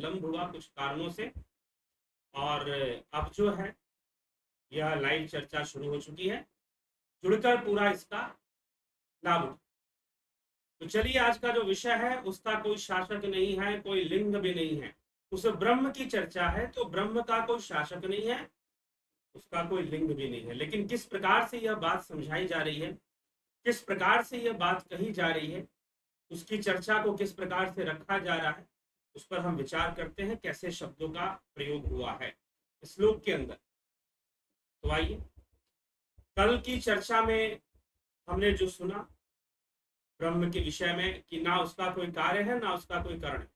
विलंब हुआ कुछ कारणों से, और अब जो है यह लाइव चर्चा शुरू हो चुकी है। जुड़कर पूरा इसका लाभ उठाएं। तो चलिए, आज का जो विषय है उसका कोई शासक नहीं है, कोई लिंग भी नहीं है। उस ब्रह्म की चर्चा है, तो ब्रह्म का कोई शासक नहीं है, उसका कोई लिंग भी नहीं है। लेकिन किस प्रकार से यह बात समझाई जा रही है, किस प्रकार से यह बात कही जा रही है, उसकी चर्चा को किस प्रकार से रखा जा रहा है, उस पर हम विचार करते हैं, कैसे शब्दों का प्रयोग हुआ है श्लोक के अंदर। तो आइए, कल की चर्चा में हमने जो सुना ब्रह्म के विषय में कि ना उसका कोई कार्य है ना उसका कोई कारण है,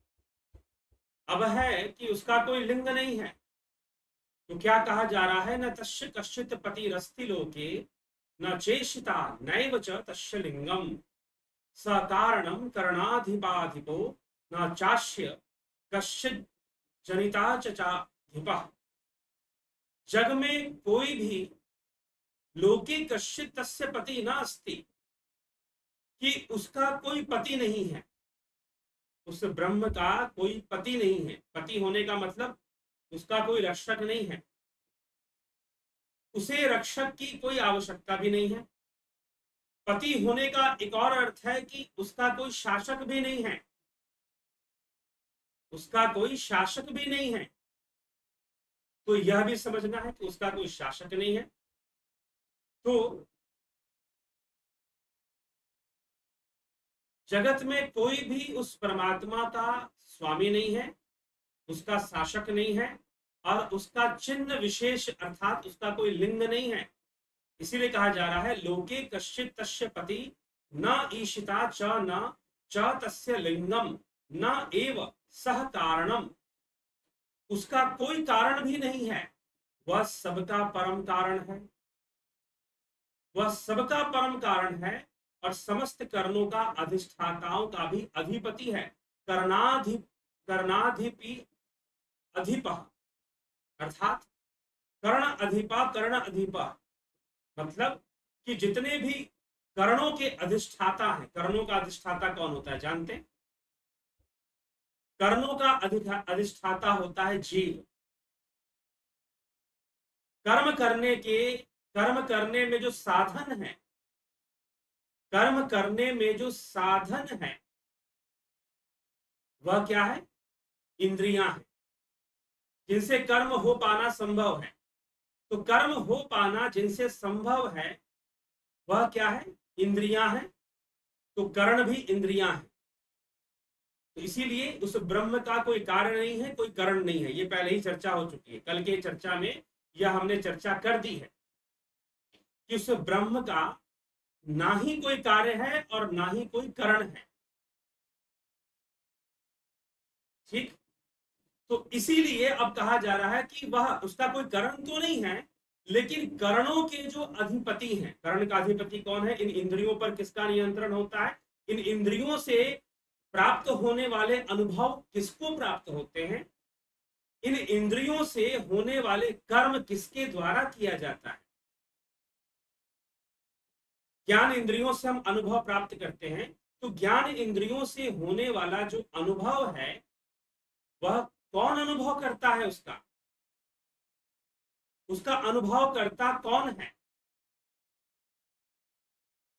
अब है कि उसका कोई लिंग नहीं है। तो क्या कहा जा रहा है, न तस्य कश्चित पतिरस्ति लोके न चेशिता नैव च तस्य लिंगम सकारणम करणाधिपाधिपो न चास्य कश्चित जनिता चाधिपः। जग में कोई भी लोके कश्चित तस्य पति न अस्ति, कि उसका कोई पति नहीं है, उस ब्रह्म का कोई पति नहीं है। पति होने का मतलब उसका कोई रक्षक नहीं है, उसे रक्षक की कोई आवश्यकता भी नहीं है। पति होने का एक और अर्थ है कि उसका कोई शासक भी नहीं है, उसका कोई शासक भी नहीं है। तो यह भी समझना है कि उसका कोई शासक नहीं है। तो जगत में कोई भी उस परमात्मा का स्वामी नहीं है, उसका शासक नहीं है, और उसका चिन्ह विशेष अर्थात उसका कोई लिंग नहीं है। इसीलिए कहा जा रहा है लोके कश्चित तस्य पति न ईशिता च न च तस्य लिंगम न एव सह कारणम। उसका कोई कारण भी नहीं है, वह सबका परम कारण है, वह सबका परम कारण है, और समस्त कर्णों का अधिष्ठाताओं का भी अधिपति है। कर्णाधिपी अधिप अर्थात कर्ण अधिपा कर्ण अधिपा, मतलब कि जितने भी कर्णों के अधिष्ठाता हैं। कर्णों का अधिष्ठाता कौन होता है जानते हैं? कर्णों का अधिष्ठाता होता है जीव। कर्म करने में जो साधन है, कर्म करने में जो साधन है वह क्या है? इंद्रियां हैं, जिनसे कर्म हो पाना संभव है। तो कर्म हो पाना जिनसे संभव है वह क्या है? इंद्रियां हैं। तो कर्ण भी इंद्रियां हैं। तो इसीलिए उस ब्रह्म का कोई कार्य नहीं है, कोई कर्ण नहीं है। ये पहले ही चर्चा हो चुकी है, कल के चर्चा में यह हमने चर्चा कर दी है कि उस ब्रह्म का ना ही कोई कार्य है और ना ही कोई कर्ण है। ठीक, तो इसीलिए अब कहा जा रहा है कि वह उसका कोई कर्ण तो नहीं है, लेकिन कर्णों के जो अधिपति हैं। कर्ण का अधिपति कौन है? इन इंद्रियों पर किसका नियंत्रण होता है? इन इंद्रियों से प्राप्त होने वाले अनुभव किसको प्राप्त होते हैं? इन इंद्रियों से होने वाले कर्म किसके द्वारा किया जाता है? ज्ञान इंद्रियों से हम अनुभव प्राप्त करते हैं। तो ज्ञान इंद्रियों से होने वाला जो अनुभव है वह कौन अनुभव करता है? उसका अनुभव करता कौन है?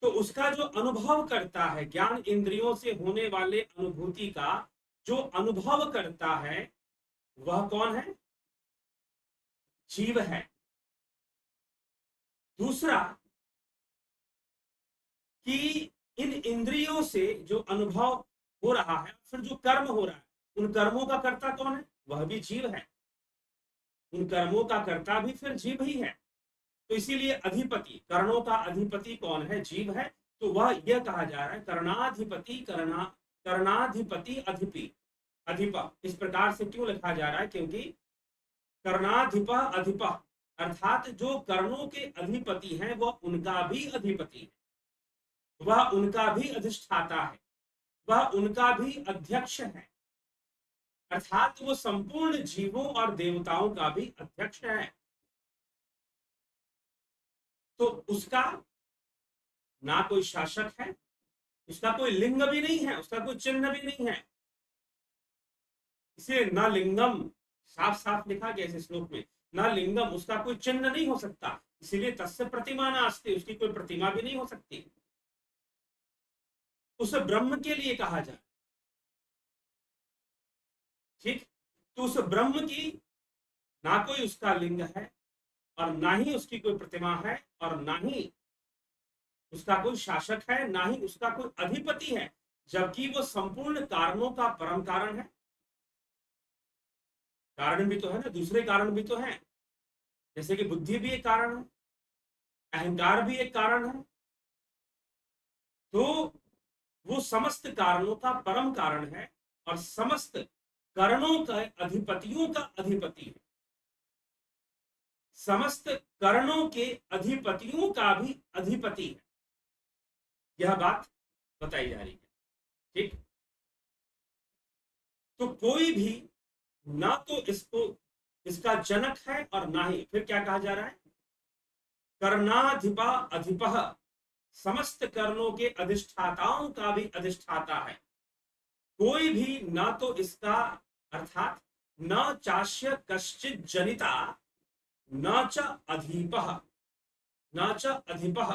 तो उसका जो अनुभव करता है, ज्ञान इंद्रियों से होने वाले अनुभूति का जो अनुभव करता है वह कौन है? जीव है। दूसरा कि इन इंद्रियों से जो अनुभव हो रहा है, फिर जो कर्म हो रहा है, उन कर्मों का कर्ता कौन है? वह भी जीव है। उन कर्मों का कर्ता भी फिर जीव ही है। तो इसीलिए अधिपति, कर्णों का अधिपति कौन है? जीव है। तो वह यह कहा जा रहा है कर्णाधिपति कर्णाधिपति अधिपि अधिपा। इस प्रकार से क्यों लिखा जा रहा है? क्योंकि कर्णाधिपा अधिपा अर्थात जो कर्णों के अधिपति हैं वह उनका भी अधिपति है, वह उनका भी अधिष्ठाता है, वह उनका भी अध्यक्ष है, अर्थात वो संपूर्ण जीवों और देवताओं का भी अध्यक्ष है। तो उसका ना कोई शासक है, उसका कोई लिंग भी नहीं है, उसका कोई चिन्ह भी नहीं है। इसे न लिंगम, साफ साफ लिखा गया इस श्लोक में, न लिंगम, उसका कोई चिन्ह नहीं हो सकता, इसीलिए तस्य प्रतिमा नास्ति, उसकी कोई प्रतिमा भी नहीं हो सकती। उस ब्रह्म के लिए कहा जाए, ठीक। तो उस ब्रह्म की ना कोई उसका लिंग है, और ना ही उसकी कोई प्रतिमा है, और ना ही उसका कोई शासक है, ना ही उसका कोई अधिपति है, जबकि वो संपूर्ण कारणों का परम कारण है। कारण भी तो है ना, दूसरे कारण भी तो है, जैसे कि बुद्धि भी एक कारण है, अहंकार भी एक कारण है। तो वो समस्त कारणों का परम कारण है, और समस्त करणों का अधिपतियों का अधिपति है, समस्त करणों के अधिपतियों का भी अधिपति है। यह बात बताई जा रही है, ठीक। तो कोई भी ना तो इसको इसका जनक है, और ना ही, फिर क्या कहा जा रहा है, कर्णाधिपा अधिपः, समस्त कर्णों के अधिष्ठाताओं का भी अधिष्ठाता है। कोई भी ना तो इसका, अर्थात न चास्य कश्चित जनिता न च अधिपः, न च अधिपः,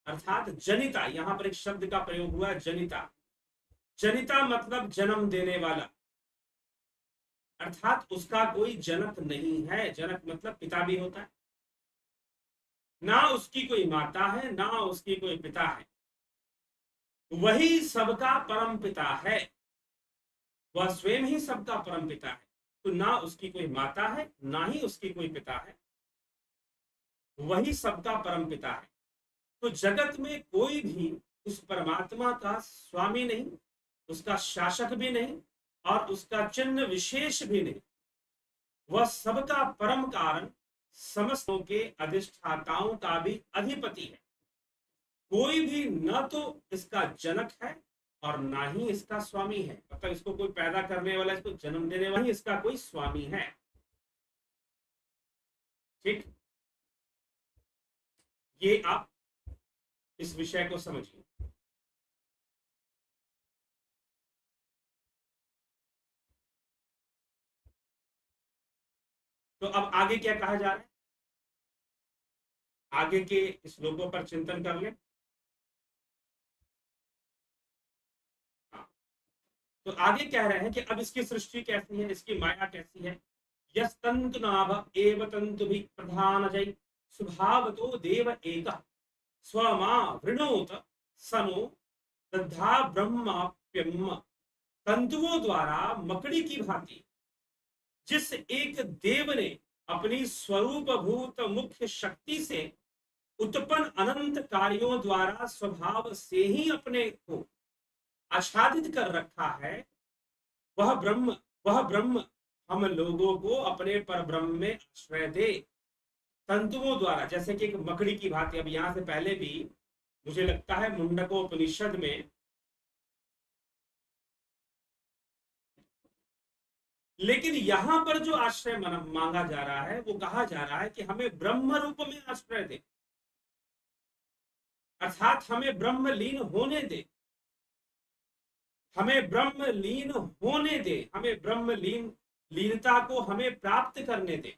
अर्थात जनिता, यहां पर एक शब्द का प्रयोग हुआ है, जनिता। जनिता मतलब जन्म देने वाला, अर्थात उसका कोई जनक नहीं है। जनक मतलब पिता भी होता है, ना उसकी कोई माता है, ना उसकी कोई पिता है, वही सबका परम पिता है, वह स्वयं ही सबका परम पिता है। तो ना उसकी कोई माता है, ना ही उसकी कोई पिता है, वही सबका परम पिता है। तो जगत में कोई भी उस परमात्मा का स्वामी नहीं, उसका शासक भी नहीं, और उसका चिन्ह विशेष भी नहीं। वह सबका परम कारण, समस्तों के अधिष्ठाताओं का भी अधिपति है। कोई भी न तो इसका जनक है, और ना ही इसका स्वामी है, मतलब इसको कोई पैदा करने वाला, इसको जन्म देने वाला ही इसका कोई स्वामी है, ठीक। ये आप इस विषय को समझिए। तो अब आगे क्या कहा जा रहा है, आगे के श्लोकों पर चिंतन कर लें। हाँ, तो आगे कह रहे हैं कि अब इसकी सृष्टि कैसी है, इसकी माया कैसी है। यस्तंतु नाभ एव तंतु भी प्रधान जय स्वभावतो देव एक स्वमा वृणोत सनो दद्धा ब्रह्माप्यम। तंतुओं द्वारा मकड़ी की भांति जिस एक देव ने अपनी स्वरूप भूत मुख्य शक्ति से उत्पन्न अनंत कार्यों द्वारा स्वभाव से ही अपने को आच्छादित कर रखा है, वह ब्रह्म हम लोगों को अपने पर ब्रह्म में आश्रय दे। तंतुओं द्वारा, जैसे कि एक मकड़ी की भांति, अब यहां से पहले भी मुझे लगता है मुंडकोपनिषद में, लेकिन यहां पर जो आश्रय मांगा जा रहा है, वो कहा जा रहा है कि हमें ब्रह्म रूप में आश्रय दे, अर्थात हमें ब्रह्म लीन होने दे, हमें ब्रह्म लीन होने दे, हमें ब्रह्म लीनता को हमें प्राप्त करने दे,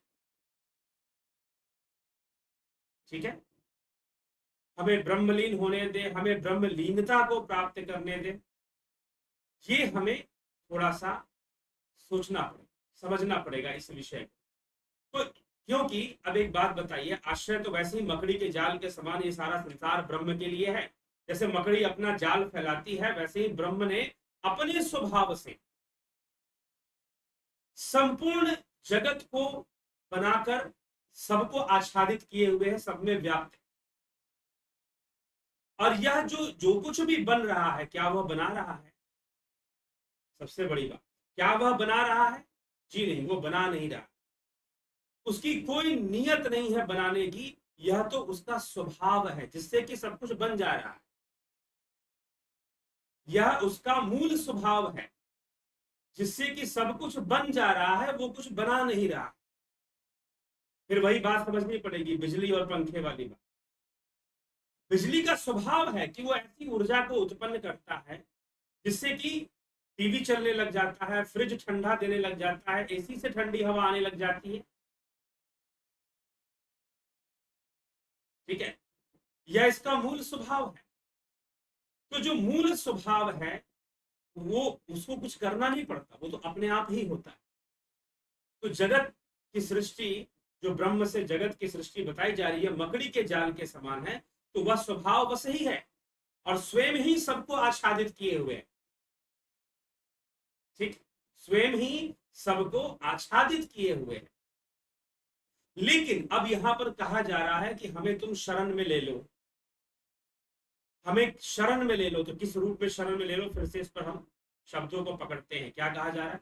ठीक है। हमें ब्रह्मलीन होने दे, हमें ब्रह्म लीनता को प्राप्त करने दे। ये हमें थोड़ा सा सोचना पड़ेगा, समझना पड़ेगा इस विषय को। तो क्योंकि अब एक बात बताइए, आश्रय तो वैसे ही मकड़ी के जाल के समान ये सारा संसार ब्रह्म के लिए है। जैसे मकड़ी अपना जाल फैलाती है, वैसे ही ब्रह्म ने अपने स्वभाव से संपूर्ण जगत को बनाकर सबको आच्छादित किए हुए है, सब में व्याप्त है। और यह जो जो कुछ भी बन रहा है, क्या वह बना रहा है? सबसे बड़ी बात, क्या वह बना रहा है? जी नहीं, वो बना नहीं रहा, उसकी कोई नियत नहीं है बनाने की। यह तो उसका स्वभाव है जिससे कि सब कुछ बन जा रहा है, यह उसका मूल स्वभाव है जिससे कि सब कुछ बन जा रहा है, वो कुछ बना नहीं रहा। फिर वही बात समझनी पड़ेगी, बिजली और पंखे वाली बात। बिजली का स्वभाव है कि वो ऐसी ऊर्जा को उत्पन्न करता है जिससे कि टीवी चलने लग जाता है, फ्रिज ठंडा देने लग जाता है, एसी से ठंडी हवा आने लग जाती है, ठीक है, यह इसका मूल स्वभाव है। तो जो मूल स्वभाव है वो, उसको कुछ करना नहीं पड़ता, वो तो अपने आप ही होता है। तो जगत की सृष्टि, जो ब्रह्म से जगत की सृष्टि बताई जा रही है, मकड़ी के जाल के समान है, तो वह स्वभाव बस ही है और स्वयं ही सबको आच्छादित किए हुए है, ठीक, स्वयं ही सबको आच्छादित किए हुए हैं। लेकिन अब यहां पर कहा जा रहा है कि हमें तुम शरण में ले लो, हमें शरण में ले लो। तो किस रूप में शरण में ले लो, फिर से इस पर हम शब्दों को पकड़ते हैं। क्या कहा जा रहा है?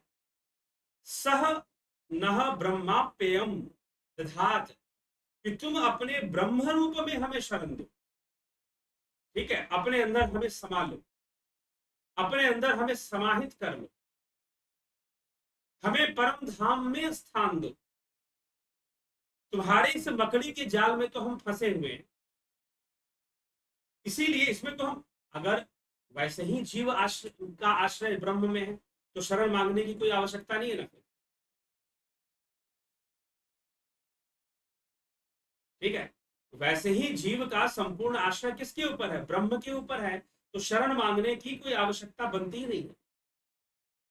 सह नह ब्रह्माप्ययम दधात, कि तुम अपने ब्रह्म रूप में हमें शरण दो, ठीक है, अपने अंदर हमें समा लो, अपने अंदर हमें समाहित कर लो, हमें परम धाम में स्थान दो। तुम्हारे इस मकड़ी के जाल में तो हम फंसे हुए हैं, इसीलिए इसमें तो हम, अगर वैसे ही जीव आश्रय का आश्रय ब्रह्म में है तो शरण मांगने की कोई आवश्यकता नहीं है ना, ठीक है। वैसे ही जीव का संपूर्ण आश्रय किसके ऊपर है? ब्रह्म के ऊपर है, तो शरण मांगने की कोई आवश्यकता बनती ही नहीं है।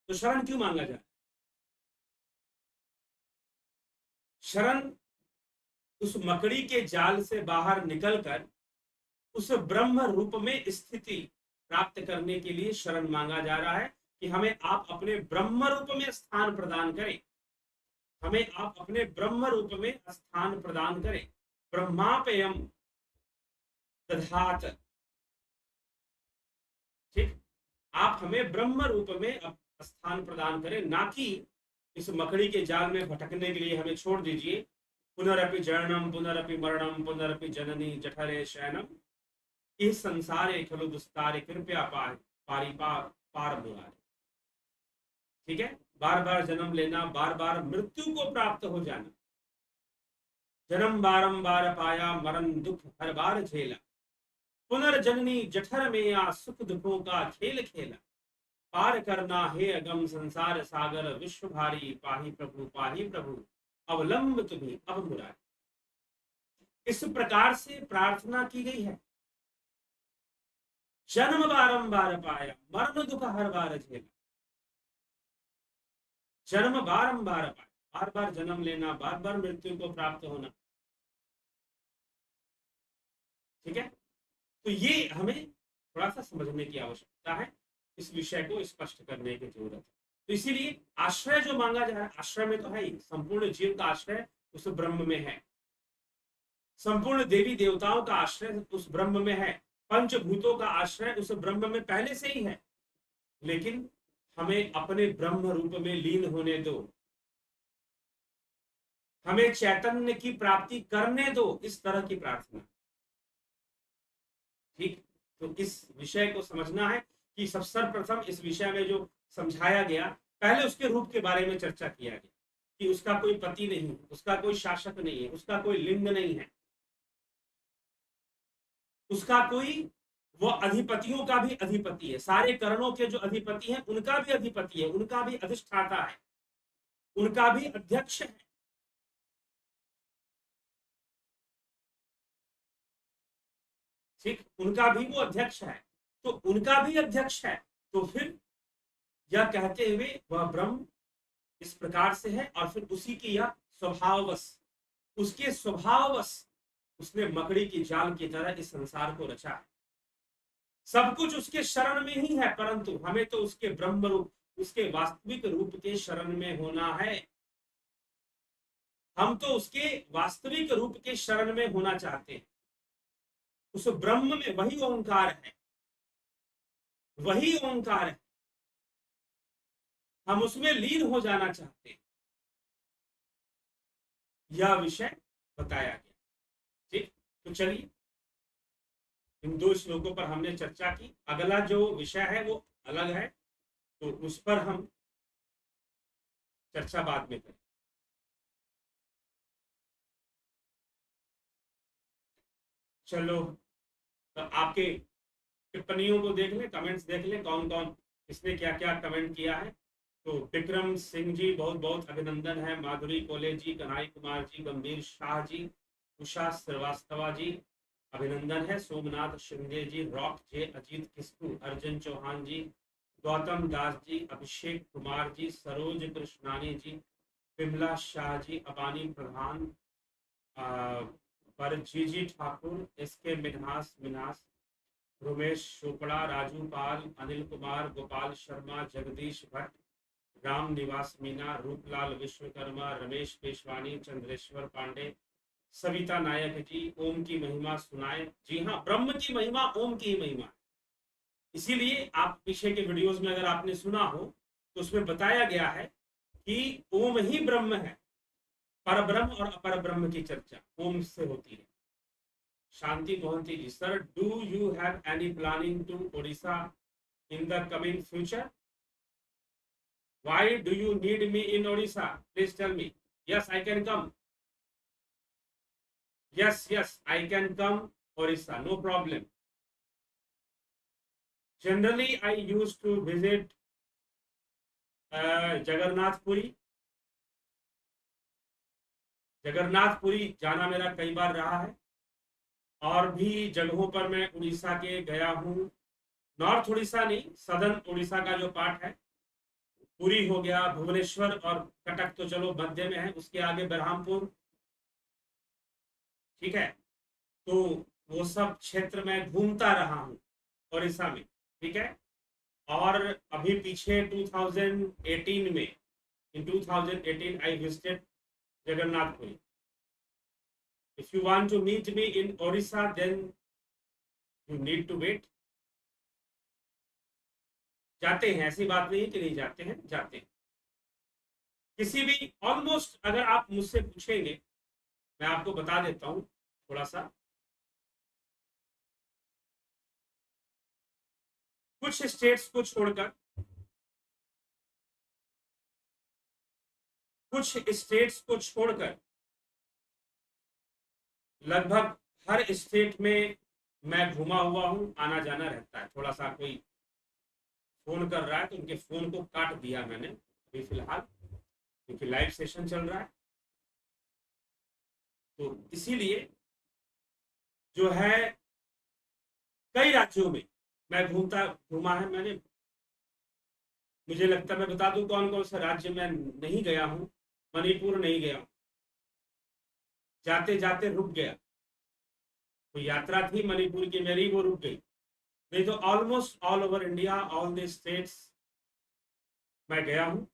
तो शरण क्यों मांगा जाए? शरण उस मकड़ी के जाल से बाहर निकलकर उस ब्रह्म रूप में स्थिति प्राप्त करने के लिए शरण मांगा जा रहा है, कि हमें आप अपने ब्रह्म रूप में स्थान प्रदान करें, हमें आप अपने ब्रह्म रूप में स्थान प्रदान करें। ब्रह्मापयम दधात, ठीक, आप हमें ब्रह्म रूप में स्थान प्रदान करें, ना कि इस मकड़ी के जाल में भटकने के लिए हमें छोड़ दीजिए। पुनरपि जरणम पुनरपि मरणम पुनरपि जननी जठरे शयनम, इस संसारे खलु दुस्तारे कृपया पार पारी पार पार मुरारे, ठीक है, बार बार जन्म लेना, बार बार मृत्यु को प्राप्त हो जाना, जन्म बारंबार पाया मरण दुख हर बार झेला, पुनर्जननी जठर में या सुख दुखों का खेल खेला, पार करना हे अगम संसार सागर विश्व भारी, पाही प्रभु अवलंब तुम्हें अब मुरारी। इस प्रकार से प्रार्थना की गई है। जन्म बारंबार पाया मरण दुख हर बार झेला, जन्म बारंबार पाया, बार बार जन्म लेना, बार बार मृत्यु को प्राप्त होना, ठीक है। तो ये हमें थोड़ा सा समझने की आवश्यकता है, इस विषय को स्पष्ट करने की जरूरत है। तो इसीलिए आश्रय जो मांगा जा रहा है, आश्रय में तो है ही, संपूर्ण जीव का आश्रय उस ब्रह्म में है, संपूर्ण देवी देवताओं का आश्रय उस ब्रह्म में है, पंचभूतों का आश्रय उस ब्रह्म में पहले से ही है। लेकिन हमें अपने ब्रह्म रूप में लीन होने दो, हमें चैतन्य की प्राप्ति करने दो, इस तरह की प्रार्थना, ठीक। तो इस विषय को समझना है कि सब सर्वप्रथम इस विषय में जो समझाया गया, पहले उसके रूप के बारे में चर्चा किया गया, कि उसका कोई पति नहीं, उसका कोई शासक नहीं है, उसका कोई लिंग नहीं है, उसका कोई, वो अधिपतियों का भी अधिपति है, सारे करणों के जो अधिपति हैं उनका भी अधिपति है, उनका भी अधिष्ठाता है, उनका भी अध्यक्ष है, ठीक, उनका भी वो अध्यक्ष है, तो उनका भी अध्यक्ष है। तो फिर यह कहते हुए वह ब्रह्म इस प्रकार से है, और फिर उसी की यह स्वभाववश, उसके स्वभाववश उसने मकड़ी की जाल की तरह इस संसार को रचा है। सब कुछ उसके शरण में ही है, परंतु हमें तो उसके ब्रह्म रूप, उसके वास्तविक रूप के शरण में होना है। हम तो उसके वास्तविक रूप के शरण में होना चाहते हैं। उस ब्रह्म में वही ओंकार है, वही ओंकार है, हम उसमें लीन हो जाना चाहते हैं। यह विषय बताया गया, ठीक। तो चलिए, इन दो श्लोकों पर हमने चर्चा की, अगला जो विषय है वो अलग है, तो उस पर हम चर्चा बाद में करें। चलो, तो आपके टिप्पणियों को देख लें, कमेंट्स देख लें, कौन कौन इसने क्या क्या कमेंट किया है। तो विक्रम सिंह जी बहुत बहुत अभिनंदन है, माधुरी कोले जी, कन्हई कुमार जी, गंभीर शाह जी, उषा श्रीवास्तवा जी अभिनंदन है, सोमनाथ शिंदे जी, रॉक जे, अजीत किस्कू, अर्जुन चौहान जी, गौतम दास जी, अभिषेक कुमार जी, सरोज कृष्णानी जी, विमला शाह जी, अबानी प्रधान, पर जी ठाकुर, एस के मिन्हास मिन्हास, रोमेश चोपड़ा, राजू पाल, अनिल कुमार, गोपाल शर्मा, जगदीश भट्ट, राम निवास मीना, रूपलाल विश्वकर्मा, रमेश पेशवानी, चंद्रेश्वर पांडे, सविता नायक जी, ओम की महिमा सुनाए। जी हाँ, ब्रह्म की महिमा ओम की ही महिमा। इसीलिए आप पीछे के वीडियोस में अगर आपने सुना हो तो उसमें बताया गया है कि ओम ही ब्रह्म है, पर ब्रह्म और अपर ब्रह्म की चर्चा ओम से होती है। Shanti Mohanty ji, sir do you have any planning to Odisha in the coming future? Why do you need me in Odisha? Please tell me. Yes, I can come. Yes, I can come Odisha. No problem. Generally, I used to visit Jagannathpuri. Jagannathpuri जाना मेरा कई बार रहा है, और भी जगहों पर मैं उड़ीसा के गया हूँ। नॉर्थ उड़ीसा नहीं, सदर्न उड़ीसा का जो पार्ट है, पुरी हो गया, भुवनेश्वर और कटक तो चलो मध्य में है, उसके आगे बरहामपुर, ठीक है। तो वो सब क्षेत्र में घूमता रहा हूँ उड़ीसा में, ठीक है। और अभी पीछे 2018 में, in 2018 I visited Jagannathpuri. If you want to meet me in Odisha then you need to wait. जाते हैं, ऐसी बात नहीं है कि नहीं जाते हैं, जाते हैं। किसी भी ऑलमोस्ट अगर आप मुझसे पूछेंगे, मैं आपको बता देता हूं थोड़ा सा। कुछ स्टेट्स को छोड़कर, कुछ स्टेट्स को छोड़कर लगभग हर स्टेट में मैं घुमा हुआ हूं, आना जाना रहता है। थोड़ा सा कोई फोन कर रहा है तो उनके फोन को काट दिया मैंने अभी फिलहाल, क्योंकि लाइव सेशन चल रहा है। तो इसीलिए जो है कई राज्यों में मैं घूमा है मैंने। मुझे लगता है मैं बता दूं कौन कौन सा राज्य में नहीं गया हूं। मणिपुर नहीं गया, जाते जाते रुक गया। तो यात्रा थी मणिपुर की मेरी, वो रुक गई। नहीं तो almost all over India, all the states मैं गया हूँ।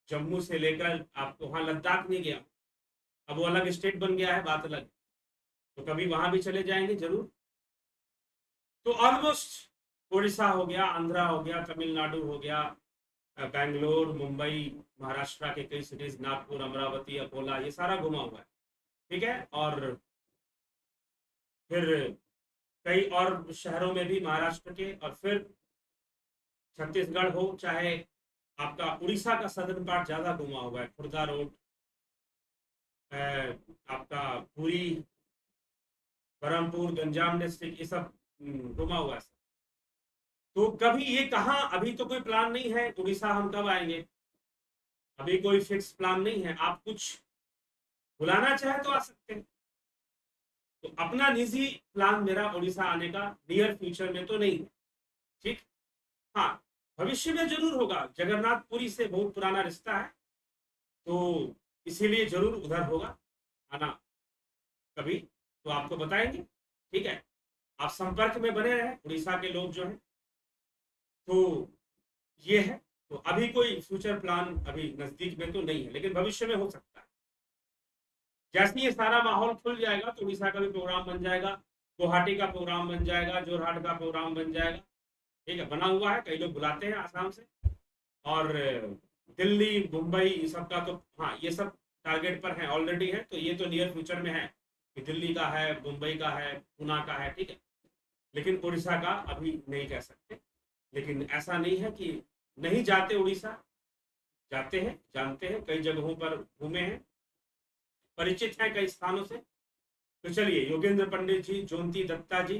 जम्मू से लेकर आपको वहां लद्दाख नहीं गया, अब वो अलग स्टेट बन गया है, बात अलग। तो कभी वहां भी चले जाएंगे जरूर। तो ऑलमोस्ट उड़ीसा हो गया, आंध्रा हो गया, तमिलनाडु हो गया, बेंगलोर, मुंबई, महाराष्ट्र के कई सिटीज, नागपुर, अमरावती, अकोला, ये सारा घुमा हुआ है, ठीक है। और फिर कई और शहरों में भी महाराष्ट्र के, और फिर छत्तीसगढ़ हो, चाहे आपका उड़ीसा का सदर्न पार्ट ज्यादा घुमा हुआ है, खुर्दा रोड, आपका पुरी, बरहमपुर, गंजाम डिस्ट्रिक्ट, ये सब घुमा हुआ है। तो कभी ये कहाँ, अभी तो कोई प्लान नहीं है उड़ीसा हम कब आएंगे, अभी कोई फिक्स प्लान नहीं है। आप कुछ बुलाना चाहे तो आ सकते हैं। तो अपना निजी प्लान मेरा उड़ीसा आने का नियर फ्यूचर में तो नहीं है, ठीक। हाँ, भविष्य में जरूर होगा। जगन्नाथपुरी से बहुत पुराना रिश्ता है, तो इसीलिए जरूर उधर होगा आना कभी, तो आपको बताएंगे, ठीक है। आप संपर्क में बने रहे उड़ीसा के लोग जो हैं। तो ये है। तो अभी कोई फ्यूचर प्लान अभी नजदीक में तो नहीं है, लेकिन भविष्य में हो सकता है। जैसे ये सारा माहौल खुल जाएगा तो उड़ीसा का भी प्रोग्राम बन जाएगा, गुवाहाटी का प्रोग्राम बन जाएगा, जोरहाट का प्रोग्राम बन जाएगा, ठीक है। बना हुआ है, कई लोग बुलाते हैं आसाम से। और दिल्ली, मुंबई, ये सब का तो हाँ, ये सब टारगेट पर है, ऑलरेडी है। तो ये तो नियर फ्यूचर में है कि दिल्ली का है, मुंबई का है, पुणे का है, ठीक है। लेकिन उड़ीसा का अभी नहीं कह सकते। लेकिन ऐसा नहीं है कि नहीं जाते उड़ीसा, जाते हैं, जानते हैं, कई जगहों पर घूमे हैं, परिचित हैं कई स्थानों से। तो चलिए, योगेंद्र पंडित जी, ज्योति दत्ता जी,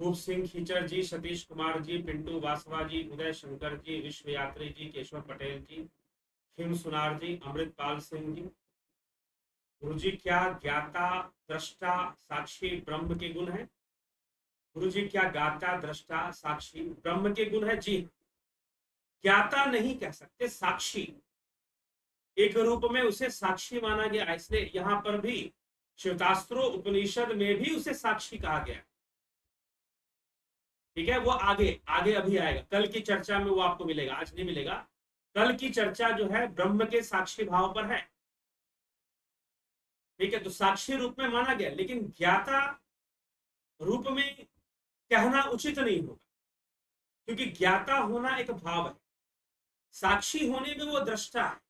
रूप सिंह खीचर जी, सतीश कुमार जी, पिंटू वासवा जी, उदय शंकर जी, विश्व यात्री जी, केशव पटेल जी, खिम सुनार जी, अमृतपाल सिंह जी। गुरु जी क्या ज्ञाता दृष्टा साक्षी ब्रह्म के गुण है? गुरु जी क्या ज्ञाता दृष्टा साक्षी ब्रह्म के गुण है? जी, ज्ञाता नहीं कह सकते, साक्षी। एक रूप में उसे साक्षी माना गया, इसलिए यहां पर भी श्वेतास्त्रो उपनिषद में भी उसे साक्षी कहा गया। ठीक है, वो आगे आगे अभी आएगा, कल की चर्चा में वो आपको मिलेगा, आज नहीं मिलेगा। कल की चर्चा जो है ब्रह्म के साक्षी भाव पर है। ठीक है, तो साक्षी रूप में माना गया, लेकिन ज्ञाता रूप में कहना उचित नहीं होगा, क्योंकि ज्ञाता होना एक भाव है, साक्षी होने में वो दृष्टा है।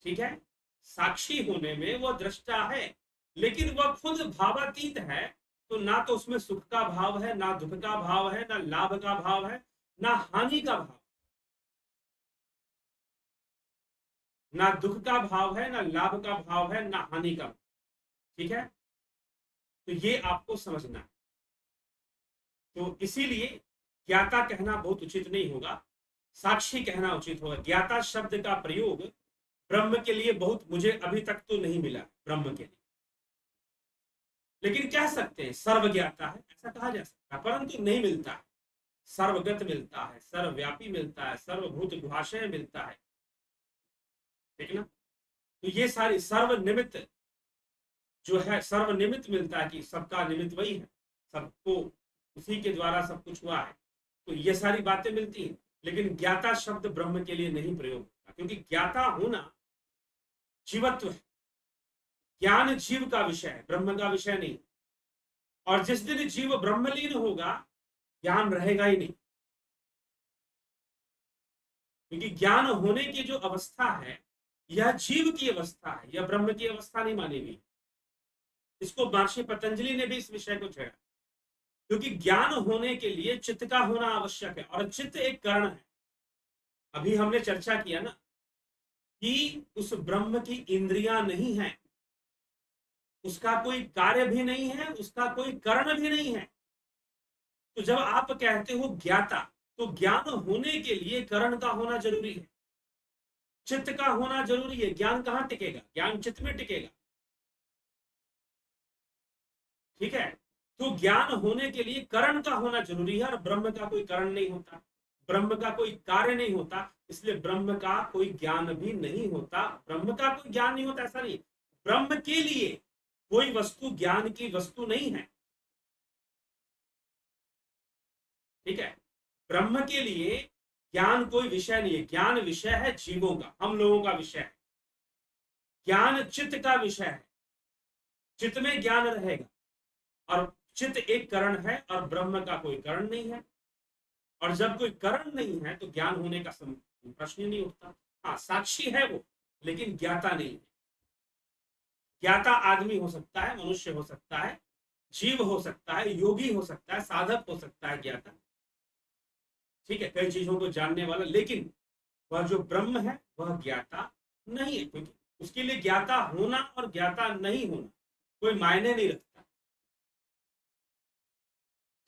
ठीक है, साक्षी होने में वो दृष्टा है, लेकिन वह खुद भावातीत है। तो ना तो उसमें सुख का भाव है, ना दुख का भाव है, ना लाभ का भाव है, ना हानि का भाव, ना दुख का भाव है, ना लाभ का भाव है, ना हानि का भाव। ठीक है, तो ये आपको समझना है। तो इसीलिए ज्ञाता कहना बहुत उचित नहीं होगा, साक्षी कहना उचित होगा। ज्ञाता शब्द का प्रयोग ब्रह्म के लिए बहुत, मुझे अभी तक तो नहीं मिला ब्रह्म के लिए, लेकिन कह सकते हैं सर्वज्ञाता है, ऐसा कहा जा सकता है, परंतु नहीं मिलता है। सर्वगत मिलता है, सर्वव्यापी मिलता है, सर्वभूत गुहाशय मिलता है। ठीक ना, तो ये सारी सर्वनिमित्त जो है, सर्वनिमित्त मिलता है कि सबका निमित्त वही है, सबको उसी के द्वारा सब कुछ हुआ है। तो ये सारी बातें मिलती हैं, लेकिन ज्ञाता शब्द ब्रह्म के लिए नहीं प्रयोग होता, क्योंकि ज्ञाता होना जीवत्व है। ज्ञान जीव का विषय है, ब्रह्म का विषय नहीं। और जिस दिन जीव ब्रह्मलीन होगा, ज्ञान रहेगा ही नहीं, क्योंकि ज्ञान होने की जो अवस्था है यह जीव की अवस्था है, यह ब्रह्म की अवस्था नहीं मानी गई। इसको महर्षि पतंजलि ने भी इस विषय को छेड़ा, क्योंकि ज्ञान होने के लिए चित्त का होना आवश्यक है, और चित्त एक कारण है। अभी हमने चर्चा किया ना कि उस ब्रह्म की इंद्रियां नहीं है, उसका कोई कार्य भी नहीं है, उसका कोई करण भी नहीं है। तो जब आप कहते हो ज्ञाता, तो ज्ञान होने के लिए करण का होना जरूरी है, चित्त का होना जरूरी है। ज्ञान कहां टिकेगा? ज्ञान चित्त में टिकेगा। ठीक है, तो ज्ञान होने के लिए करण का होना जरूरी है, और ब्रह्म का कोई करण नहीं होता, ब्रह्म का कोई कार्य नहीं होता, इसलिए ब्रह्म का कोई ज्ञान भी नहीं होता। ब्रह्म का कोई ज्ञान नहीं होता ऐसा नहीं, ब्रह्म के लिए कोई वस्तु ज्ञान की वस्तु नहीं है। ठीक है, ब्रह्म के लिए ज्ञान कोई विषय नहीं है, ज्ञान विषय है जीवों का, हम लोगों का विषय है। ज्ञान चित्त का विषय है, चित्त में ज्ञान रहेगा, और चित्त एक करण है, और ब्रह्म का कोई करण नहीं है। और जब कोई करण नहीं है तो ज्ञान होने का प्रश्न ही नहीं उठता। हाँ, साक्षी है वो, लेकिन ज्ञाता नहीं है। ज्ञाता आदमी हो सकता है, मनुष्य हो सकता है, जीव हो सकता है, योगी हो सकता है, साधक हो सकता है ज्ञाता। ठीक है, कई चीजों को जानने वाला, लेकिन वह जो ब्रह्म है वह ज्ञाता नहीं है, क्योंकि उसके लिए ज्ञाता होना और ज्ञाता नहीं होना कोई मायने नहीं रखता।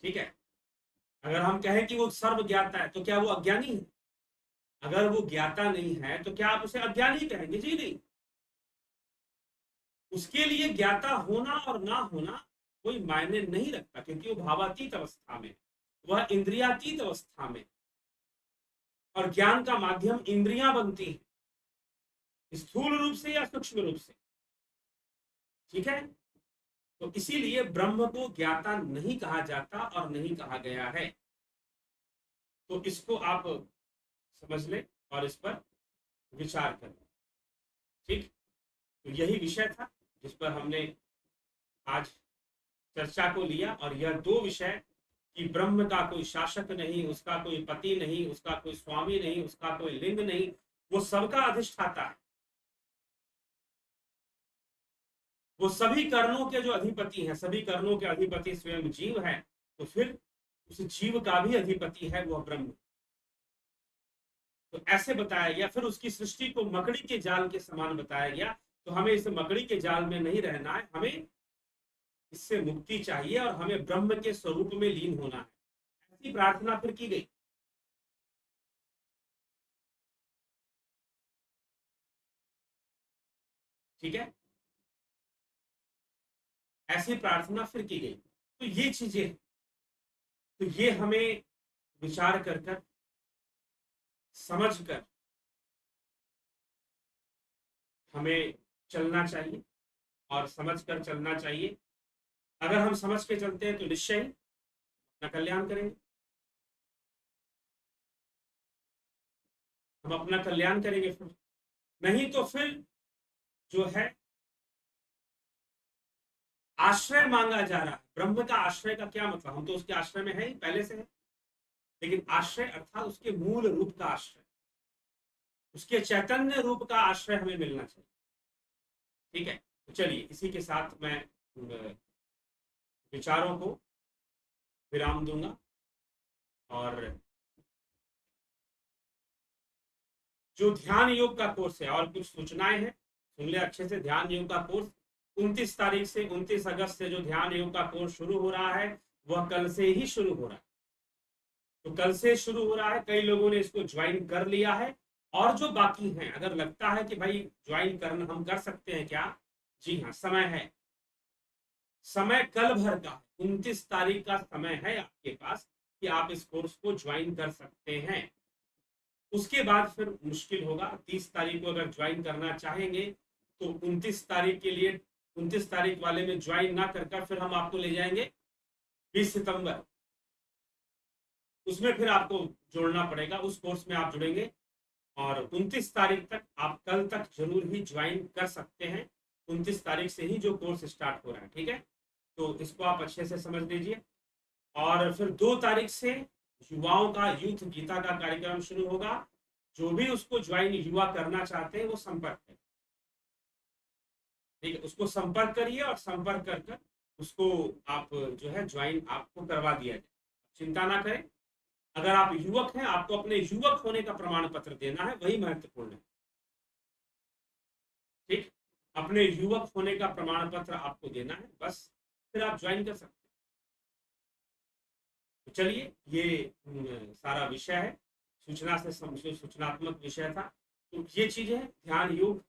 ठीक है, अगर हम कहें कि वो सर्व ज्ञाता है, तो क्या वो अज्ञानी है? अगर वो ज्ञाता नहीं है तो क्या आप उसे अज्ञानी कहेंगे? जी नहीं। उसके लिए ज्ञाता होना और ना होना कोई मायने नहीं रखता, क्योंकि वो भावातीत अवस्था में, वह इंद्रियातीत अवस्था में, और ज्ञान का माध्यम इंद्रियां बनती हैं, स्थूल रूप से या सूक्ष्म रूप से। ठीक है, तो इसीलिए ब्रह्म को ज्ञाता नहीं कहा जाता और नहीं कहा गया है। तो इसको आप समझ लें और इस पर विचार करें। ठीक, तो यही विषय था जिस पर हमने आज चर्चा को लिया, और यह दो विषय कि ब्रह्म का कोई शासक नहीं, उसका कोई पति नहीं, उसका कोई स्वामी नहीं, उसका कोई लिंग नहीं, वो सबका अधिष्ठाता है, वो सभी कर्णों के जो अधिपति हैं, सभी कर्णों के अधिपति स्वयं जीव है, तो फिर उस जीव का भी अधिपति है वह ब्रह्म। तो ऐसे बताया गया, फिर उसकी सृष्टि को मकड़ी के जाल के समान बताया गया। तो हमें इस मकड़ी के जाल में नहीं रहना है, हमें इससे मुक्ति चाहिए और हमें ब्रह्म के स्वरूप में लीन होना है। ऐसी प्रार्थना फिर की गई। ठीक है, ऐसी प्रार्थना फिर की गई। तो ये चीजें, तो ये हमें विचार कर कर, समझ कर हमें चलना चाहिए और समझ कर चलना चाहिए। अगर हम समझ के चलते हैं तो निश्चय ही अपना कल्याण करेंगे, हम अपना कल्याण करेंगे। फिर नहीं तो फिर जो है आश्रय मांगा जा रहा है। ब्रह्म का आश्रय का क्या मतलब, हम तो उसके आश्रय में है ही, पहले से है। लेकिन आश्रय अर्थात उसके मूल रूप का आश्रय, उसके चैतन्य रूप का आश्रय हमें मिलना चाहिए। ठीक है, तो चलिए इसी के साथ मैं विचारों को विराम दूंगा। और जो ध्यान योग का कोर्स है, और कुछ सूचनाएं हैं, सुन ले अच्छे से। ध्यान योग का कोर्स 29 तारीख से 29 अगस्त से जो ध्यान योग का कोर्स शुरू हो रहा है, वह कल से ही शुरू हो रहा है। तो कल से शुरू हो रहा है, कई लोगों ने इसको ज्वाइन कर लिया है। और जो बाकी हैं, अगर लगता है कि भाई ज्वाइन करना हम कर सकते हैं क्या, जी हाँ, समय है। समय कल भर का, 29 तारीख का समय है आपके पास कि आप इस कोर्स को ज्वाइन कर सकते हैं। उसके बाद फिर मुश्किल होगा। 30 तारीख को अगर ज्वाइन करना चाहेंगे तो 29 तारीख के लिए, 29 तारीख वाले में ज्वाइन ना कर फिर हम आपको ले जाएंगे 20 सितंबर, उसमें फिर आपको जोड़ना पड़ेगा, उस कोर्स में आप जुड़ेंगे। और 29 तारीख तक, आप कल तक जरूर ही ज्वाइन कर सकते हैं। 29 तारीख से ही जो कोर्स स्टार्ट हो रहा है। ठीक है, तो इसको आप अच्छे से समझ लीजिए। और फिर 2 तारीख से युवाओं का यूथ गीता का कार्यक्रम शुरू होगा। जो भी उसको ज्वाइन युवा करना चाहते हैं वो संपर्क करें। ठीक है, उसको संपर्क करिए और संपर्क कर कर उसको आप जो है ज्वाइन आपको करवा दिया जाए। चिंता ना करें। अगर आप युवक हैं, आपको अपने युवक होने का प्रमाण पत्र देना है, वही महत्वपूर्ण है। ठीक, अपने युवक होने का प्रमाण पत्र आपको देना है, बस फिर आप ज्वाइन कर सकते हैं। तो चलिए, ये सारा विषय है, सूचना से सूचनात्मक विषय था। तो ये चीजें हैं, ध्यान योग।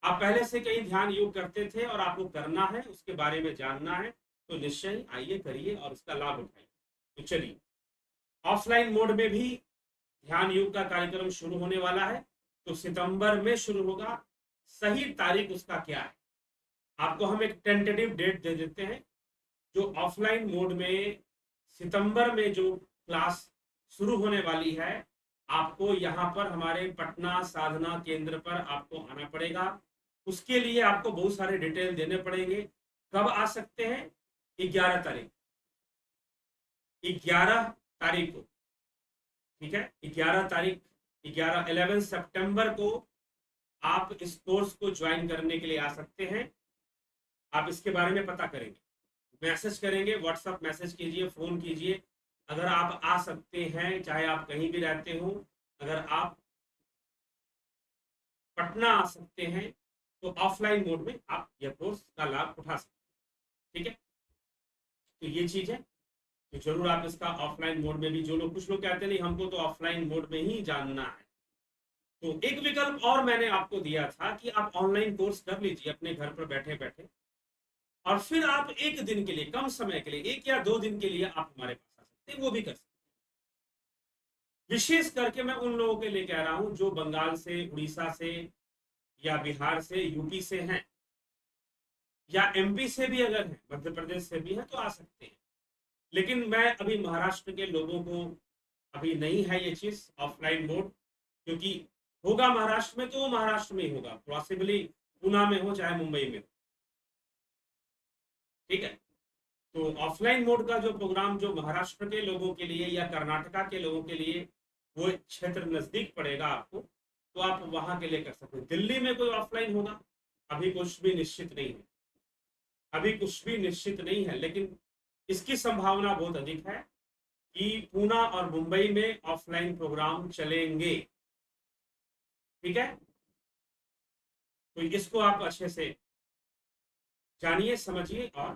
आप पहले से कहीं ध्यान योग करते थे और आपको करना है, उसके बारे में जानना है, तो निश्चय आइए, करिए और उसका लाभ उठाइए। तो चलिए, ऑफलाइन मोड में भी ध्यान योग का कार्यक्रम शुरू होने वाला है। तो सितंबर में शुरू होगा। सही तारीख उसका क्या है, आपको हम एक टेंटेटिव डेट दे देते हैं। जो ऑफलाइन मोड में सितंबर में जो क्लास शुरू होने वाली है, आपको यहाँ पर हमारे पटना साधना केंद्र पर आपको आना पड़ेगा। उसके लिए आपको बहुत सारे डिटेल देने पड़ेंगे। कब आ सकते हैं? 11 तारीख, 11 तारीख को। ठीक है, 11 तारीख, 11 सितंबर को आप इस कोर्स को ज्वाइन करने के लिए आ सकते हैं। आप इसके बारे में पता करेंगे, मैसेज करेंगे, व्हाट्सएप मैसेज कीजिए, फोन कीजिए। अगर आप आ सकते हैं, चाहे आप कहीं भी रहते हो, अगर आप पटना आ सकते हैं तो ऑफलाइन मोड में आप यह कोर्स का लाभ उठा सकते हैं। ठीक है, तो ये चीज है। तो जरूर आप इसका ऑफलाइन मोड में भी, जो लोग, कुछ लोग कहते नहीं हमको तो ऑफलाइन मोड में ही जानना है, तो एक विकल्प और मैंने आपको दिया था कि आप ऑनलाइन कोर्स कर लीजिए अपने घर पर बैठे बैठे। और फिर आप एक दिन के लिए, कम समय के लिए, 1 या 2 दिन के लिए आप हमारे पास आ सकते हैं, वो भी कर सकते हैं। विशेष करके मैं उन लोगों के लिए कह रहा हूं जो बंगाल से, उड़ीसा से, या बिहार से, यूपी से हैं, या एमपी से भी अगर हैं, मध्य प्रदेश से भी हैं, तो आ सकते हैं। लेकिन मैं अभी महाराष्ट्र के लोगों को, अभी नहीं है ये चीज ऑफलाइन मोड, क्योंकि होगा महाराष्ट्र में तो वो महाराष्ट्र में ही होगा, पॉसिबली पुणे में हो चाहे मुंबई में हो। ठीक है, तो ऑफलाइन मोड का जो प्रोग्राम जो महाराष्ट्र के लोगों के लिए या कर्नाटका के लोगों के लिए, वो क्षेत्र नजदीक पड़ेगा आपको, तो आप वहां के लिए कर सकते हैं। दिल्ली में कोई ऑफलाइन होगा, अभी कुछ भी निश्चित नहीं है, अभी कुछ भी निश्चित नहीं है, लेकिन इसकी संभावना बहुत अधिक है कि पूना और मुंबई में ऑफलाइन प्रोग्राम चलेंगे। ठीक है, तो इसको आप अच्छे से जानिए, समझिए और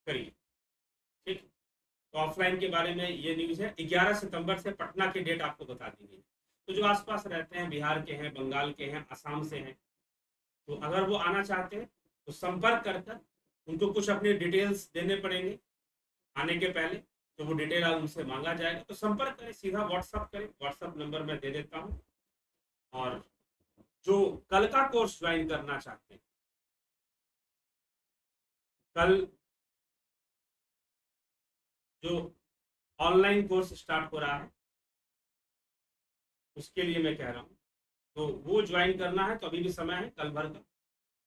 करिए। ठीक, तो ऑफलाइन के बारे में ये न्यूज़ है। 11 सितंबर से पटना की डेट आपको बता दी गई। तो जो आसपास रहते हैं, बिहार के हैं, बंगाल के हैं, असम से हैं, तो अगर वो आना चाहते हैं तो संपर्क कर कर उनको कुछ अपने डिटेल्स देने पड़ेंगे आने के पहले। तो वो डिटेल उनसे मांगा जाएगा, तो संपर्क करें, सीधा व्हाट्सअप करें। व्हाट्सअप नंबर मैं दे देता हूँ। और जो कल का कोर्स ज्वाइन करना चाहते हैं, कल जो ऑनलाइन कोर्स स्टार्ट हो रहा है उसके लिए मैं कह रहा हूँ, तो वो ज्वाइन करना है तो अभी भी समय है, कल भर का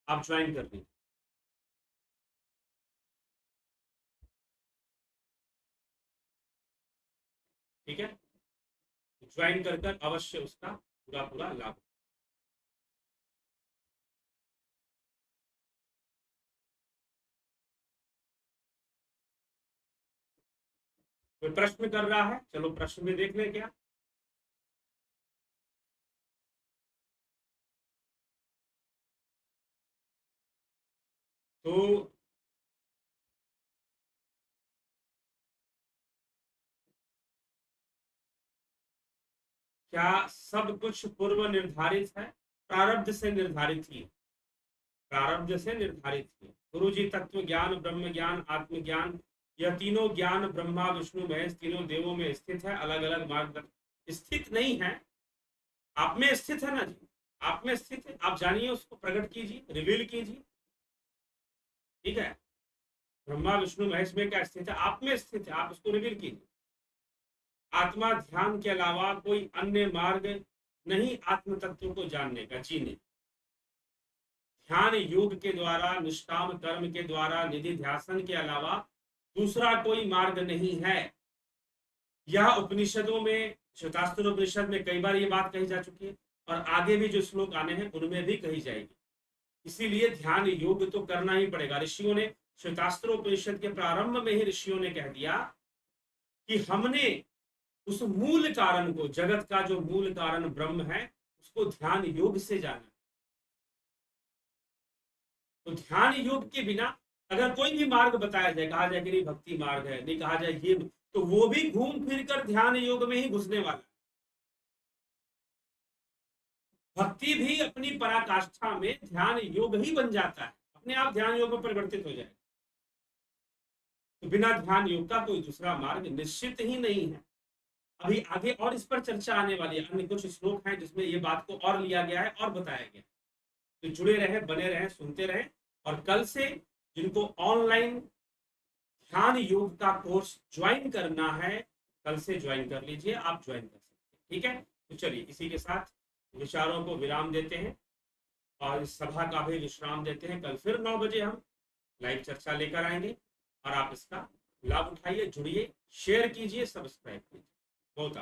आप ज्वाइन कर लीजिए। ठीक है, ज्वाइन कर कर अवश्य उसका पूरा पूरा लाभ। कोई प्रश्न कर रहा है? चलो प्रश्न भी देख लें क्या। तो क्या सब कुछ पूर्व निर्धारित है? प्रारब्ध से निर्धारित ही, प्रारब्ध से निर्धारित ही। गुरु जी तत्व ज्ञान, ब्रह्म ज्ञान, आत्मज्ञान, यह तीनों ज्ञान ब्रह्मा विष्णु महेश तीनों देवों में स्थित है। अलग अलग मार्ग स्थित नहीं है, आप में स्थित है ना जी, आप में स्थित है। आप जानिए, उसको प्रकट कीजिए, रिवील कीजिए। ठीक है, ब्रह्मा विष्णु महेश में क्या स्थित है? आप में स्थित है, आप उसको रिवील कीजिए। आत्मा ध्यान के अलावा कोई अन्य मार्ग नहीं आत्म तत्व को जानने का, जीने। ध्यान योग के द्वारा, निष्काम कर्म के द्वारा, निधि ध्यासन के अलावा दूसरा कोई मार्ग नहीं है। यह उपनिषदों में, श्वेतास्त्र उपनिषद में कई बार ये बात कही जा चुकी है, और आगे भी जो श्लोक आने हैं उनमें भी कही जाएगी। इसीलिए ध्यान योग तो करना ही पड़ेगा। ऋषियों ने, श्वेतास्त्र उपनिषद के प्रारंभ में ही ऋषियों ने कह दिया कि हमने उस मूल कारण को, जगत का जो मूल कारण ब्रह्म है, उसको ध्यान योग से जाना। तो ध्यान योग के बिना अगर कोई भी मार्ग बताया जाए, कहा जाए कि नहीं भक्ति मार्ग है, नहीं कहा जाए ये, तो वो भी घूम फिर कर ध्यान योग में ही घुसने वाला है। भक्ति भी अपनी पराकाष्ठा में ध्यान योग ही बन जाता है, अपने आप ध्यान योग में परिवर्तित हो जाए। तो बिना ध्यान योग का कोई दूसरा मार्ग निश्चित ही नहीं है। अभी आगे और इस पर चर्चा आने वाली है। अन्य कुछ श्लोक हैं जिसमें ये बात को और लिया गया है और बताया गया। तो जुड़े रहे, बने रहे, सुनते रहे। और कल से जिनको ऑनलाइन ध्यान योग का कोर्स ज्वाइन करना है, कल से ज्वाइन कर लीजिए, आप ज्वाइन कर सकते हैं। ठीक है, तो चलिए इसी के साथ विचारों को विराम देते हैं और इस सभा का भी विश्राम देते हैं। कल फिर 9 बजे हम लाइव चर्चा लेकर आएंगे और आप इसका लाभ उठाइए, जुड़िए, शेयर कीजिए, सब्सक्राइब कीजिए। बहुत